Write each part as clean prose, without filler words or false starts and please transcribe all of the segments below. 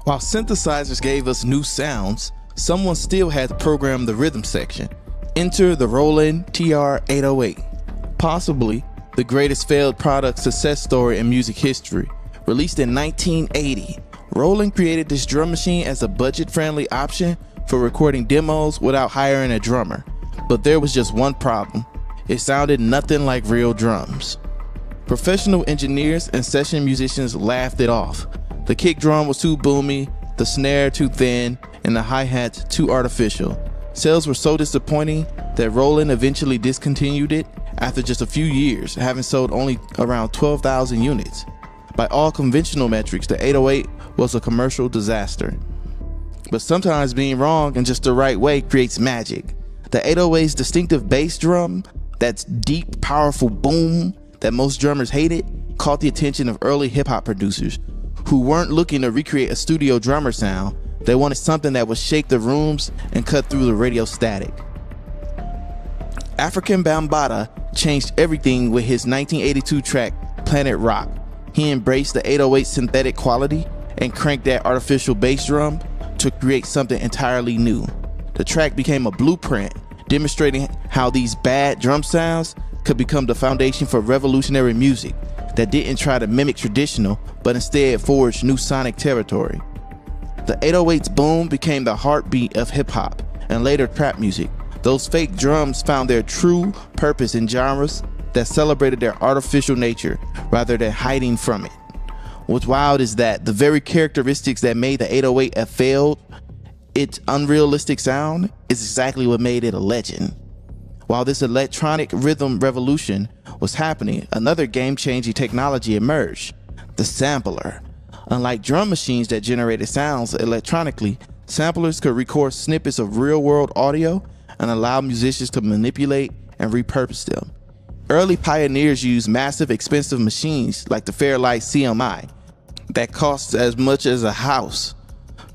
While synthesizers gave us new sounds, someone still had to program the rhythm section. Enter the Roland TR-808, possibly the greatest failed product success story in music history. Released in 1980, Roland created this drum machine as a budget-friendly option for recording demos without hiring a drummer. But there was just one problem. It sounded nothing like real drums. Professional engineers and session musicians laughed it off. The kick drum was too boomy, the snare too thin, and the hi-hats too artificial. Sales were so disappointing that Roland eventually discontinued it after just a few years, having sold only around 12,000 units. By all conventional metrics, the 808 was a commercial disaster. But sometimes being wrong in just the right way creates magic. The 808's distinctive bass drum, that's deep, powerful boom that most drummers hated, caught the attention of early hip-hop producers who weren't looking to recreate a studio drummer sound. They wanted something that would shake the rooms and cut through the radio static. African Bambaataa changed everything with his 1982 track, Planet Rock. He embraced the 808 synthetic quality and cranked that artificial bass drum to create something entirely new. The track became a blueprint, demonstrating how these bad drum sounds could become the foundation for revolutionary music that didn't try to mimic traditional, but instead forged new sonic territory. The 808's boom became the heartbeat of hip-hop and later trap music. Those fake drums found their true purpose in genres that celebrated their artificial nature rather than hiding from it. What's wild is that the very characteristics that made the 808 a failed, its unrealistic sound, is exactly what made it a legend. While this electronic rhythm revolution was happening, another game-changing technology emerged, the sampler. Unlike drum machines that generated sounds electronically, samplers could record snippets of real-world audio and allow musicians to manipulate and repurpose them. Early pioneers used massive, expensive machines like the Fairlight CMI that cost as much as a house,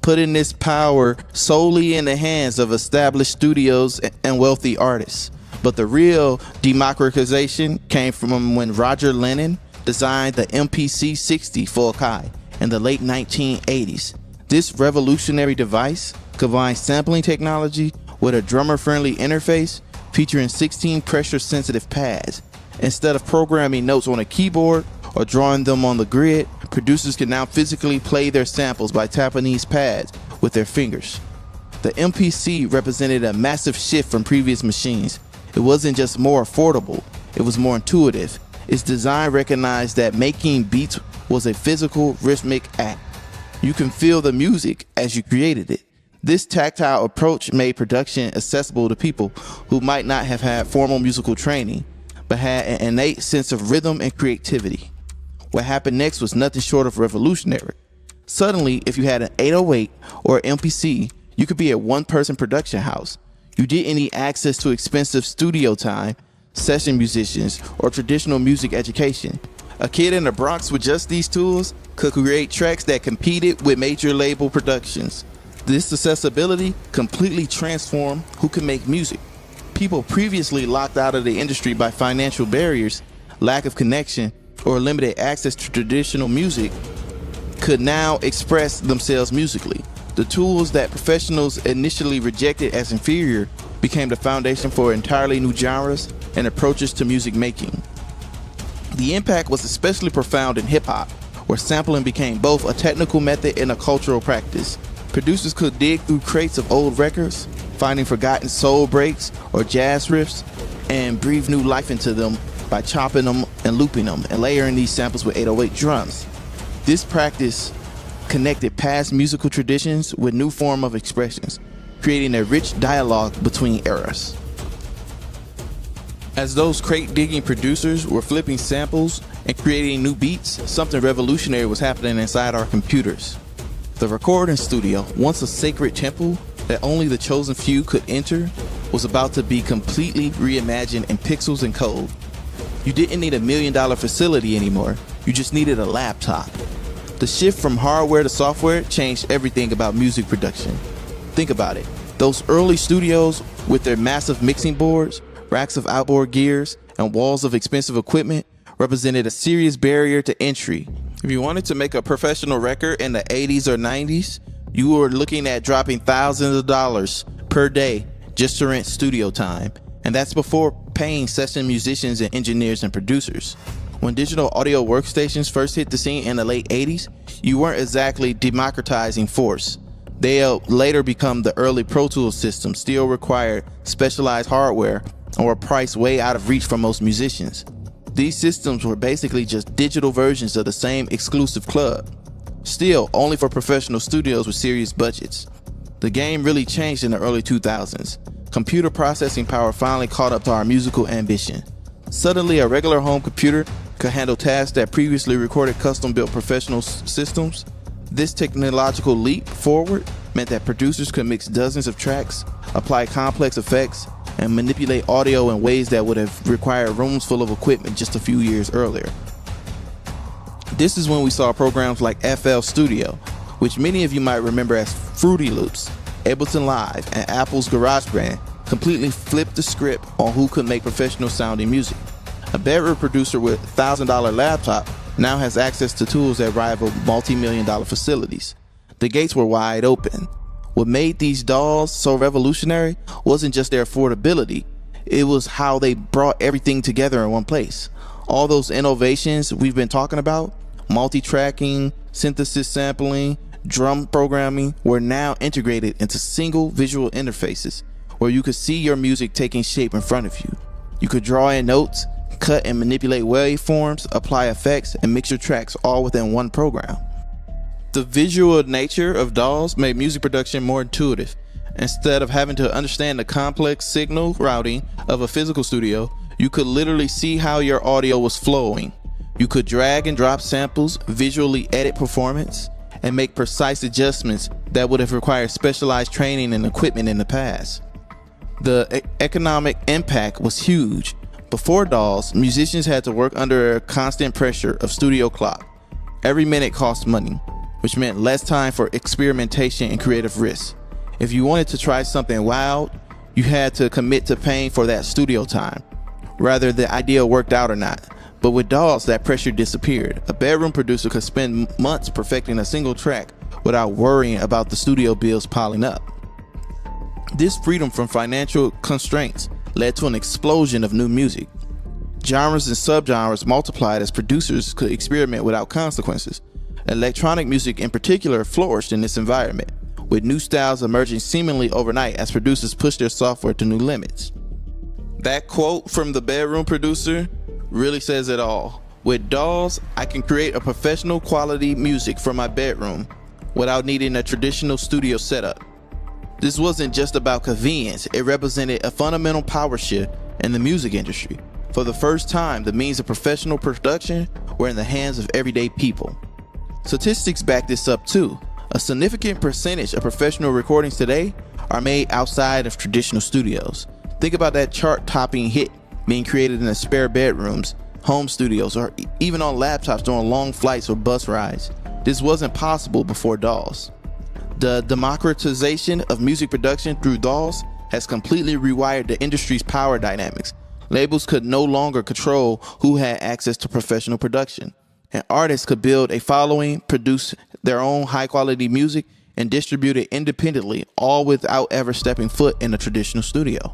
putting this power solely in the hands of established studios and wealthy artists. But the real democratization came from when Roger Lennon designed the MPC 60 for Akai in the late 1980s. This revolutionary device combined sampling technology with a drummer-friendly interface featuring 16 pressure-sensitive pads. Instead of programming notes on a keyboard or drawing them on the grid, producers can now physically play their samples by tapping these pads with their fingers. The MPC represented a massive shift from previous machines. It wasn't just more affordable, it was more intuitive. Its design recognized that making beats was a physical, rhythmic act. You can feel the music as you created it. This tactile approach made production accessible to people who might not have had formal musical training, but had an innate sense of rhythm and creativity. What happened next was nothing short of revolutionary. Suddenly, if you had an 808 or MPC, you could be a one-person production house. You didn't need access to expensive studio time, session musicians, or traditional music education. A kid in the Bronx with just these tools could create tracks that competed with major label productions. This accessibility completely transformed who can make music. People previously locked out of the industry by financial barriers, lack of connection, or limited access to traditional music could now express themselves musically. The tools that professionals initially rejected as inferior became the foundation for entirely new genres and approaches to music making. The impact was especially profound in hip-hop, where sampling became both a technical method and a cultural practice. Producers could dig through crates of old records, finding forgotten soul breaks or jazz riffs, and breathe new life into them by chopping them and looping them and layering these samples with 808 drums. This practice connected past musical traditions with new form of expressions, creating a rich dialogue between eras. As those crate-digging producers were flipping samples and creating new beats, something revolutionary was happening inside our computers. The recording studio, once a sacred temple that only the chosen few could enter, was about to be completely reimagined in pixels and code. You didn't need $1 million facility anymore, you just needed a laptop. The shift from hardware to software changed everything about music production. Think about it. Those early studios with their massive mixing boards, racks of outboard gears, and walls of expensive equipment represented a serious barrier to entry. If you wanted to make a professional record in the 80s or 90s, you were looking at dropping thousands of dollars per day just to rent studio time. And that's before paying session musicians and engineers and producers. When digital audio workstations first hit the scene in the late 80s, you weren't exactly democratizing force. They later become the early Pro Tools systems, still required specialized hardware and were priced way out of reach for most musicians. These systems were basically just digital versions of the same exclusive club, still only for professional studios with serious budgets. The game really changed in the early 2000s. Computer processing power finally caught up to our musical ambition. Suddenly, a regular home computer could handle tasks that previously recorded custom-built professional systems. This technological leap forward meant that producers could mix dozens of tracks, apply complex effects, and manipulate audio in ways that would have required rooms full of equipment just a few years earlier. This is when we saw programs like FL Studio, which many of you might remember as Fruity Loops, Ableton Live, and Apple's GarageBand, completely flipped the script on who could make professional sounding music. A bedroom producer with a $1,000 laptop now has access to tools that rival multi-million-dollar facilities. The gates were wide open. What made these DAWs so revolutionary wasn't just their affordability, it was how they brought everything together in one place. All those innovations we've been talking about, multi-tracking, synthesis sampling, drum programming, were now integrated into single visual interfaces where you could see your music taking shape in front of you. You could draw in notes, cut and manipulate waveforms, apply effects, and mix your tracks all within one program. The visual nature of DAWs made music production more intuitive. Instead of having to understand the complex signal routing of a physical studio, you could literally see how your audio was flowing. You could drag and drop samples, visually edit performance, and make precise adjustments that would have required specialized training and equipment in the past. The economic impact was huge. Before DAWs, musicians had to work under a constant pressure of studio clock. Every minute cost money, which meant less time for experimentation and creative risks. If you wanted to try something wild, you had to commit to paying for that studio time, whether the idea worked out or not. But with DAWs, that pressure disappeared. A bedroom producer could spend months perfecting a single track without worrying about the studio bills piling up. This freedom from financial constraints led to an explosion of new music. Genres and subgenres multiplied as producers could experiment without consequences. Electronic music in particular flourished in this environment, with new styles emerging seemingly overnight as producers pushed their software to new limits. That quote from the bedroom producer really says it all. With DAWs, I can create a professional quality music for my bedroom without needing a traditional studio setup. This wasn't just about convenience, it represented a fundamental power shift in the music industry. For the first time, the means of professional production were in the hands of everyday people. Statistics back this up too. A significant percentage of professional recordings today are made outside of traditional studios. Think about that chart-topping hit being created in the spare bedrooms, home studios, or even on laptops during long flights or bus rides. This wasn't possible before DAWs. The democratization of music production through DAWs has completely rewired the industry's power dynamics. Labels could no longer control who had access to professional production, and artists could build a following, produce their own high-quality music, and distribute it independently, all without ever stepping foot in a traditional studio.